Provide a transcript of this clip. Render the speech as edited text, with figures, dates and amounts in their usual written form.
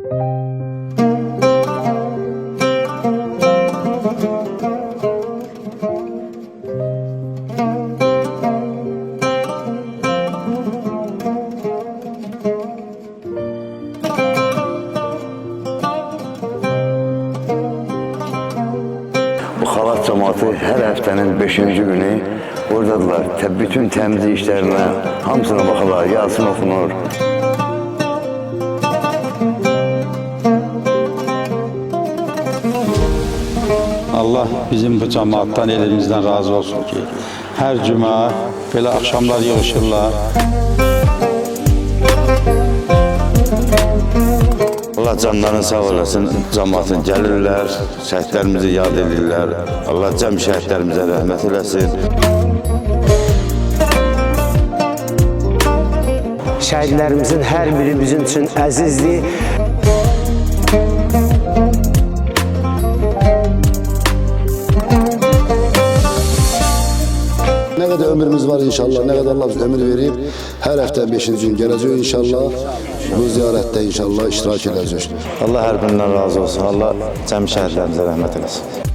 Xalat cəmaatı hər həftənin 5-ci günü oradadılar. Bütün təmizlik işlərinə, hamısına baxırlar, Yasin oxunur. Allah bizim bu cəmaatdan, elimizdən razı olsun ki, hər cümə belə axşamlar yığışırlar. Allah canlarını sağ olasın, cəmaatın gəlirlər, şəhidlərimizi yad edirlər. Allah cəm şəhidlərimizə rəhmət eləsin. Şəhidlərimizin hər biri bizim üçün əzizdir. Ne kadar ömrümüz var inşallah, ne kadar Allah bize ömür verip her hafta 5. gün geleceğiz inşallah. Bu ziyarette inşallah iştirak edeceğiz. Allah hər birindən razı olsun. Allah cəm şəhidlərimizə rəhmət eləsin.